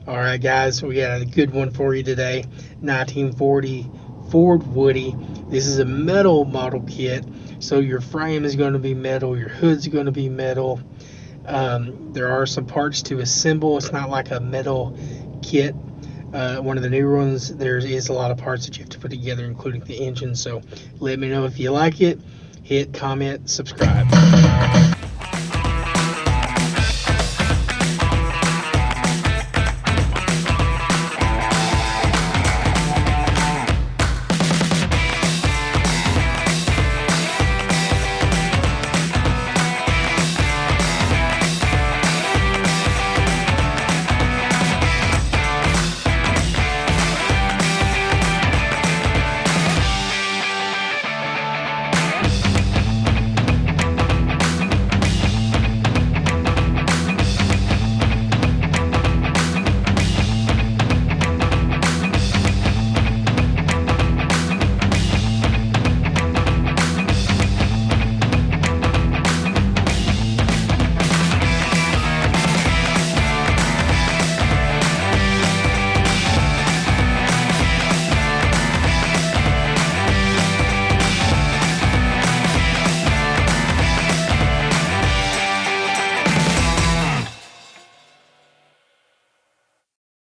All right, guys, we got a good one for you today. 1940 Ford Woody. This is a metal model kit, so your frame is going to be metal, your hood's going to be metal. There are some parts to assemble. It's not like a metal kit. One of the newer ones, there is a lot of parts that you have to put together, including the engine. So let me know if you like it. Hit, comment, subscribe.